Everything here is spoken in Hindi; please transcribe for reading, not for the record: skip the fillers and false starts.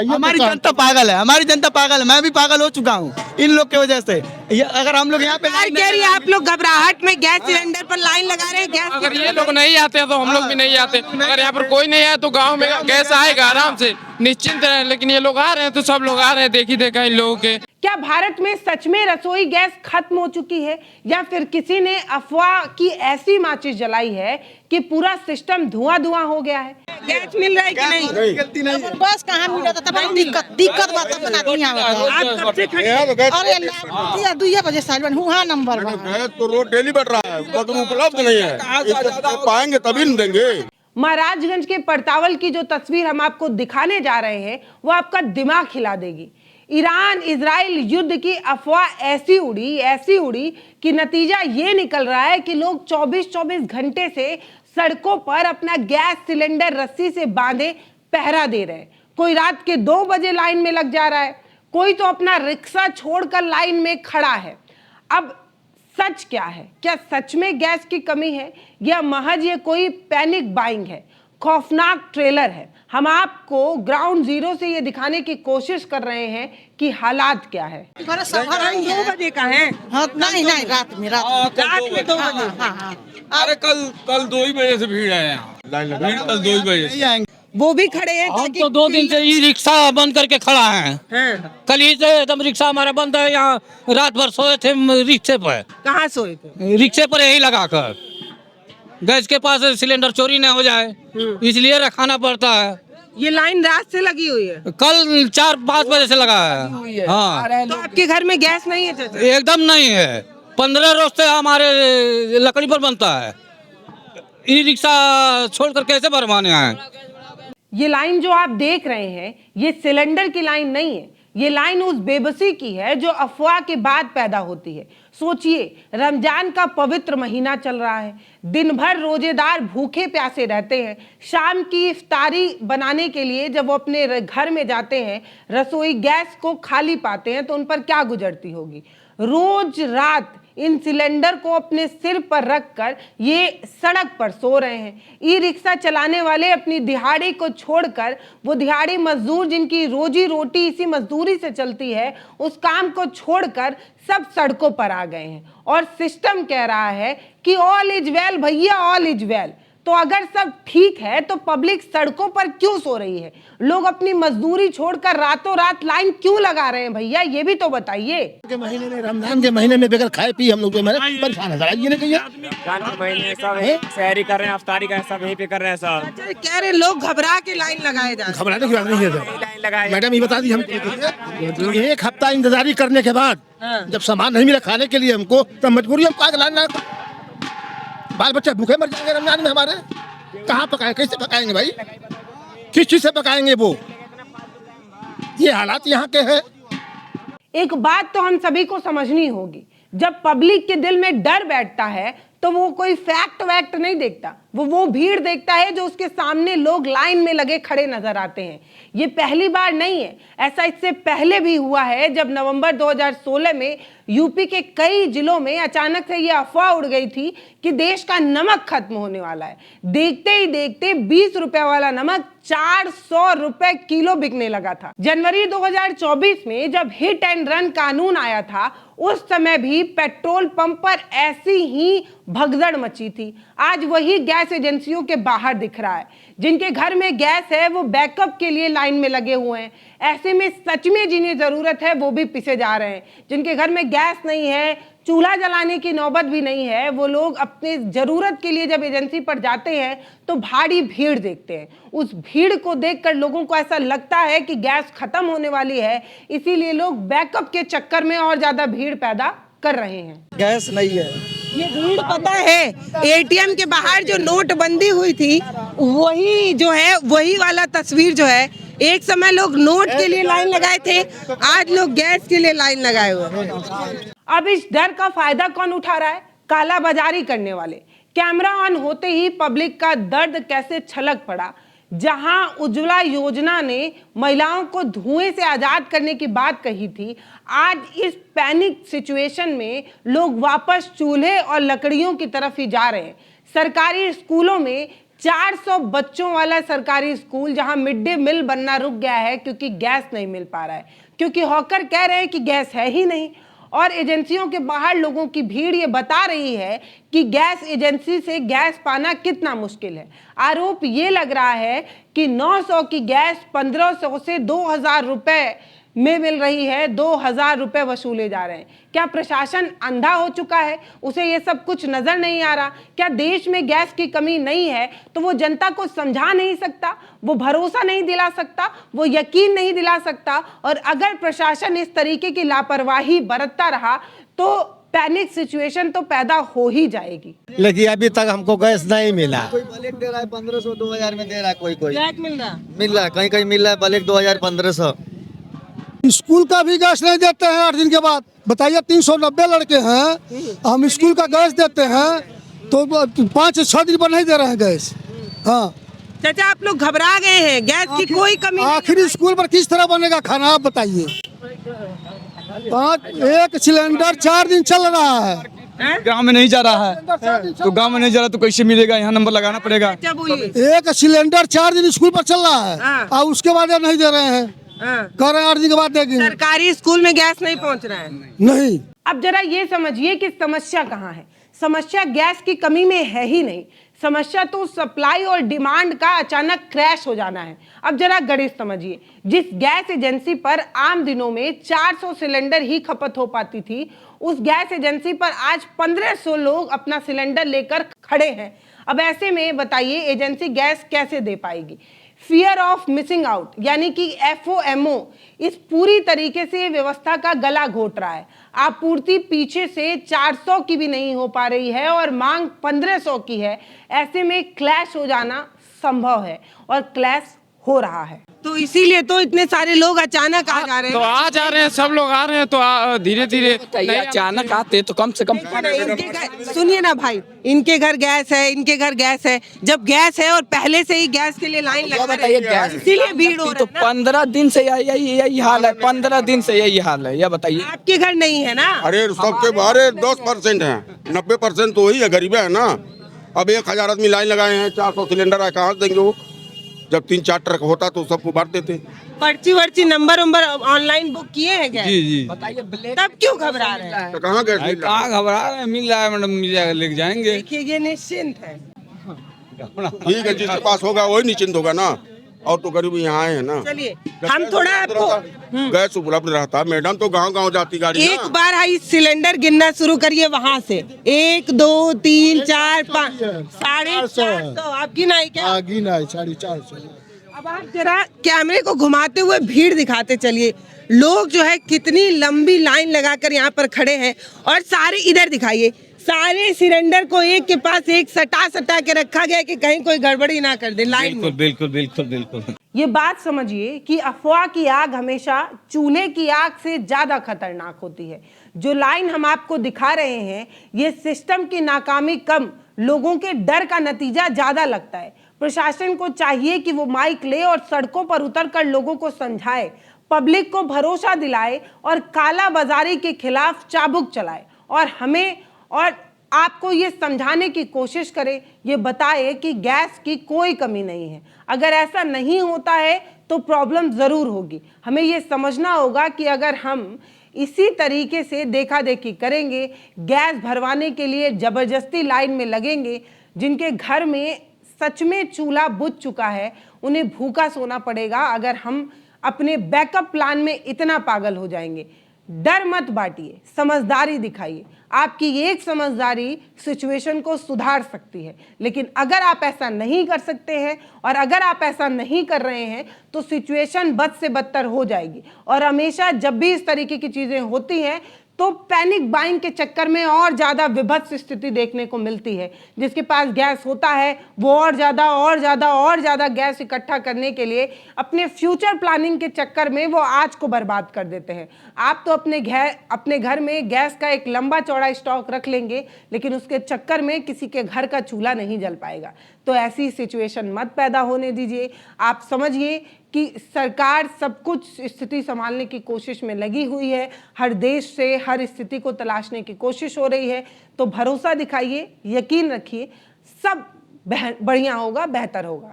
हमारी जनता पागल है, हमारी जनता पागल है। मैं भी पागल हो चुका हूँ इन लोग की वजह से। अगर हम लोग यहाँ पे कह रही है आप लोग घबराहट में गैस सिलेंडर पर लाइन लगा रहे हैं। गैस अगर ये लोग नहीं आते तो हम लोग भी नहीं आते। अगर यहाँ पर कोई नहीं आया तो गांव में गैस आएगा आराम से, निश्चिंत रहे। लेकिन ये लोग आ रहे हैं तो सब लोग आ रहे हैं, देखी देखा इन लोगों के। क्या भारत में सच में रसोई गैस खत्म हो चुकी है, या फिर किसी ने अफवाह की ऐसी माचिस जलाई है कि पूरा सिस्टम धुआं धुआं हो गया है? गैस मिल रहा है कि नहीं? गलती नहीं है। बस कहाँ मिला था तब दिक्कत बात बना दी आप कब से खड़े हैं? अरे 2 बजे साल हुआ नंबर गैस तो रोज डेली बढ़ रहा है, मगर उपलब्ध नहीं है। पाएंगे तभी न देंगे। महाराजगंज के परतावल की जो तस्वीर हम आपको दिखाने जा रहे हैं वो आपका दिमाग हिला देगी। ईरान इजराइल युद्ध की अफवाह ऐसी उड़ी कि नतीजा ये निकल रहा है कि लोग 24-24 घंटे से सड़कों पर अपना गैस सिलेंडर रस्सी से बांधे पहरा दे रहे हैं। कोई रात के 2 बजे लाइन में लग जा रहा है, कोई तो अपना रिक्शा छोड़कर लाइन में खड़ा है। अब सच क्या है? क्या सच में गैस की कमी है, या महज ये कोई पैनिक बाइंग है, खौफनाक ट्रेलर है? हम आपको ग्राउंड जीरो से ये दिखाने की कोशिश कर रहे हैं कि हालात क्या है। 2 बजे का है? हाँ, नहीं रात में 2 बजे। अरे कल 2 ही बजे से भीड़ है यहाँ। भीड़ कल 2 ही बजे से। वो भी खड़े हैं हम तो 2 दिन से ई रिक्शा बंद करके खड़ा है। कल ही से एकदम रिक्शा हमारा बंद है। यहाँ रात भर सोए थे रिक्शे पर। कहाँ सोए थे? रिक्शे पर यही लगाकर। गैस के पास सिलेंडर चोरी न हो जाए इसलिए रखाना पड़ता है। ये लाइन रात से लगी हुई है? कल 4-5 बजे से लगा है। हाँ, तो आपके घर में गैस नहीं है चाचा? एकदम नहीं है। 15 रोज से हमारे लकड़ी पर बनता है। ई रिक्शा छोड़कर कैसे भरवाने आए? ये लाइन जो आप देख रहे हैं ये सिलेंडर की लाइन नहीं है। ये लाइन उस बेबसी की है जो अफवाह के बाद पैदा होती है। सोचिए, रमजान का पवित्र महीना चल रहा है, दिन भर रोजेदार भूखे प्यासे रहते हैं। शाम की इफ्तारी बनाने के लिए जब वो अपने घर में जाते हैं, रसोई गैस को खाली पाते हैं तो उन पर क्या गुजरती होगी। रोज रात इन सिलेंडर को अपने सिर पर रखकर ये सड़क पर सो रहे हैं। ई रिक्शा चलाने वाले अपनी दिहाड़ी को छोड़कर, वो दिहाड़ी मजदूर जिनकी रोजी रोटी इसी मजदूरी से चलती है, उस काम को छोड़कर सब सड़कों पर आ गए हैं। और सिस्टम कह रहा है कि ऑल इज वेल भैया, ऑल इज वेल। तो अगर सब ठीक है तो पब्लिक सड़कों पर क्यों सो रही है? लोग अपनी मजदूरी छोड़कर रातों रात लाइन क्यों लगा रहे हैं भैया, ये भी तो बताइए। महीने में, रमजान के महीने में बेगर खाए पी हम लोग परेशान है। रमजान के महीने सब सहरी कर रहे हैं, अफ्तारी कर रहे हैं, सब यहीं पे कर रहे हैं सब। कह रहे लोग घबरा के लाइन लगाए जा रहे हैं। घबराने की बात नहीं है लाइन लगाए। मैडम ये बता दी हमको 1 हफ्ता इंतजारी करने के बाद जब सामान नहीं मिला खाने के लिए हमको, तब मजबूरी हमको आग लाना। बाल बच्चे भूखे मर जाएंगे रमजान में हमारे। कहाँ पकाएं, कैसे पकाएंगे भाई? किस चीज से पकाएंगे? वो ये हालात यहाँ के हैं। एक बात तो हम सभी को समझनी होगी, जब पब्लिक के दिल में डर बैठता है तो वो कोई फैक्ट वैक्ट नहीं देखता, वो भीड़ देखता है जो उसके सामने लोग लाइन में लगे खड़े नजर आते हैं। ये पहली बार नहीं है, ऐसा इससे पहले भी हुआ है जब नवंबर 2016 में यूपी के कई जिलों में अचानक से ये अफवाह उड़ गई थी कि देश का नमक खत्म होने वाला है। देखते ही देखते 20 रुपए वाला नमक 400 रुपए किलो बिकने लगा था। जनवरी 2024 में जब हिट एंड रन कानून आया था, उस समय भी पेट्रोल पंप पर ऐसी ही भगदड़ मची थी। आज वही गैस एजेंसियों के बाहर दिख रहा है। जिनके घर में गैस है वो बैकअप के लिए लाइन में लगे हुए हैं। ऐसे में सच में जिन्हें जरूरत है वो भी पिसे जा रहे हैं। जिनके घर में गैस नहीं है, चूल्हा जलाने की नौबत भी नहीं है, वो लोग अपने जरूरत के लिए जब एजेंसी पर जाते हैं तो भारी भीड़ देखते हैं। उस भीड़ को देखकर लोगों को ऐसा लगता है कि गैस खत्म होने वाली है, इसीलिए लोग बैकअप के चक्कर में और ज्यादा भीड़ पैदा कर रहे हैं। गैस नहीं है। ये भीड़ पता है, एटीएम के बाहर जो नोटबंदी हुई थी वही जो है, वही वाला तस्वीर जो है, एक समय लोग नोट के लिए लाइन लगाए थे, आज लोग गैस के लिए लाइन लगाए हुए हैं। अब इस डर का फायदा कौन उठा रहा है? काला बाजारी करने वाले। कैमरा ऑन होते ही पब्लिक का दर्द कैसे छलक पड़ा। जहां उज्ज्वला योजना ने महिलाओं को धुएं से आजाद करने की बात कही थी, आज इस पैनिक सिचुएशन में लोग वापस चूल्हे और लकड़ियों की तरफ ही जा रहे हैं। सरकारी स्कूलों में 400 बच्चों वाला सरकारी स्कूल जहां मिड डे मील बनना रुक गया है क्योंकि गैस नहीं मिल पा रहा है, क्योंकि हॉकर कह रहे हैं कि गैस है ही नहीं। और एजेंसियों के बाहर लोगों की भीड़ ये बता रही है कि गैस एजेंसी से गैस पाना कितना मुश्किल है। आरोप ये लग रहा है कि 900 की गैस 1500 से 2000 रुपए में मिल रही है, 2000 रुपए वसूले जा रहे हैं। क्या प्रशासन अंधा हो चुका है, उसे ये सब कुछ नजर नहीं आ रहा? क्या देश में गैस की कमी नहीं है तो वो जनता को समझा नहीं सकता, वो भरोसा नहीं दिला सकता, वो यकीन नहीं दिला सकता? और अगर प्रशासन इस तरीके की लापरवाही बरतता रहा तो पैनिक सिचुएशन तो पैदा हो ही जाएगी। लेकिन अभी तक हमको गैस नहीं मिला। कोई ब्लैक दे रहा है 1500 2000 में दे रहा है, कोई ब्लैक मिल रहा है, कहीं कहीं मिल रहा है ब्लैक 2000 1500। स्कूल का भी गैस नहीं देते हैं 8 दिन के बाद। बताइए 390 लड़के हैं, हम स्कूल का गैस देते हैं तो 5-6 दिन पर नहीं दे रहे हैं गैस। हाँ चाचा, आप लोग घबरा गए हैं, गैस की कोई कमी नहीं। आखिर स्कूल पर किस तरह बनेगा खाना, आप बताइए। 1 सिलेंडर 4 दिन चल रहा है, गांव में नहीं जा रहा है, तो गांव में नहीं जा रहा तो कैसे मिलेगा? यहाँ नंबर लगाना पड़ेगा। 1 सिलेंडर 4 दिन स्कूल पर चल रहा है और उसके बाद नहीं दे रहे हैं, कह रहे हैं 8 दिन के बाद देंगे। सरकारी स्कूल में गैस नहीं पहुंच रहा है। नहीं। अब जरा ये समझिए कि समस्या कहाँ है। समस्या गैस की कमी में है ही नहीं, समस्या तो सप्लाई और डिमांड का अचानक क्रैश हो जाना है। अब जरा गणित समझिए, जिस गैस एजेंसी पर आम दिनों में 400 सिलेंडर ही खपत हो पाती थी, उस गैस एजेंसी पर आज 1500 लोग अपना सिलेंडर लेकर खड़े हैं। अब ऐसे में बताइए एजेंसी गैस कैसे दे पाएगी? फियर ऑफ मिसिंग आउट यानी कि FOMO इस पूरी तरीके से व्यवस्था का गला घोट रहा है। आपूर्ति पीछे से 400 की भी नहीं हो पा रही है और मांग 1500 की है। ऐसे में क्लैश हो जाना संभव है और क्लैश हो रहा है। तो इसीलिए तो इतने सारे लोग अचानक आ जा रहे हैं। तो आ जा रहे हैं, सब लोग आ रहे हैं, तो धीरे धीरे अचानक आते तो कम से कम सुनिए ना भाई, इनके घर गैस है, इनके घर गैस है। जब गैस है और पहले से ही गैस के लिए लाइन लगा रही है, इसीलिए भीड़ हो रही है। तो 15 दिन से यही हाल है, 15 दिन से यही हाल है। ये बताइए, आपके घर नहीं है ना? अरे सबके बारे 10% है, 90% तो वही है, गरीब है ना। अब 1000 आदमी लाइन लगाए हैं, 400 सिलेंडर है, कहाँ देंगे वो? जब 3-4 ट्रक होता तो सबको बांट देते। पर्ची वर्ची नंबर ऑनलाइन बुक किए हैं क्या? जी। बताइए तब क्यों घबरा रहे हैं? तो कहाँ गैस मिल रहा है? कहाँ घबरा रहे हैं? मिल रहा है मैडम, मिल जाएगा, लेके जाएंगे। देखिए ये निश्चिंत है। ठीक है, जिसके पास होगा वही निश्चिंत होगा ना, और तो गरीब यहाँ आए हैं ना। चलिए हम थोड़ा आपको गैस उपलब्ध रहता, मैडम तो गांव-गांव जाती गाड़ी एक बार हाई सिलेंडर गिनना शुरू करिए वहाँ से। 1 2 3 4 5 450 आप गिनाई क्या? गिनाई 450। अब आप जरा कैमरे को घुमाते हुए भीड़ दिखाते चलिए। लोग जो है कितनी लंबी लाइन लगाकर यहाँ पर खड़े हैं और सारे इधर दिखाइए, सारे सिलेंडर को एक के पास एक सटा के रखा गया कि कहीं कोई गड़बड़ी ना कर दे लाइन में। बिल्कुल। ये बात समझिए कि अफवाह की आग हमेशा चूल्हे की आग से ज्यादा खतरनाक होती है। जो लाइन हम आपको दिखा रहे हैं, ये सिस्टम की नाकामी कम, लोगों के डर का नतीजा ज्यादा लगता है। प्रशासन को चाहिए कि वो माइक ले और सड़कों पर उतरकर लोगों को समझाए, पब्लिक को भरोसा दिलाए और काला बाजारी के खिलाफ चाबुक चलाए और हमें और आपको ये समझाने की कोशिश करे, ये बताए कि गैस की कोई कमी नहीं है। अगर ऐसा नहीं होता है तो प्रॉब्लम ज़रूर होगी। हमें ये समझना होगा कि अगर हम इसी तरीके से देखा देखी करेंगे, गैस भरवाने के लिए ज़बरदस्ती लाइन में लगेंगे, जिनके घर में सच में चूल्हा बुझ चुका है उन्हें भूखा सोना पड़ेगा अगर हम अपने बैकअप प्लान में इतना पागल हो जाएंगे। डर मत बांटिए, समझदारी दिखाइए। आपकी एक समझदारी सिचुएशन को सुधार सकती है, लेकिन अगर आप ऐसा नहीं कर सकते हैं और अगर आप ऐसा नहीं कर रहे हैं तो सिचुएशन बद से बदतर हो जाएगी। और हमेशा जब भी इस तरीके की चीज़ें होती हैं तो पैनिक बाइंग के चक्कर में और ज़्यादा विभत्स स्थिति देखने को मिलती है। जिसके पास गैस होता है वो और ज़्यादा गैस इकट्ठा करने के लिए अपने फ्यूचर प्लानिंग के चक्कर में वो आज को बर्बाद कर देते हैं। आप तो अपने घर में गैस का एक लंबा चौड़ा स्टॉक रख लेंगे, लेकिन उसके चक्कर में किसी के घर का चूल्हा नहीं जल पाएगा। तो ऐसी सिचुएशन मत पैदा होने दीजिए। आप समझिए कि सरकार सब कुछ स्थिति संभालने की कोशिश में लगी हुई है, हर देश से हर स्थिति को तलाशने की कोशिश हो रही है। तो भरोसा दिखाइए, यकीन रखिए, सब बढ़िया होगा, बेहतर होगा।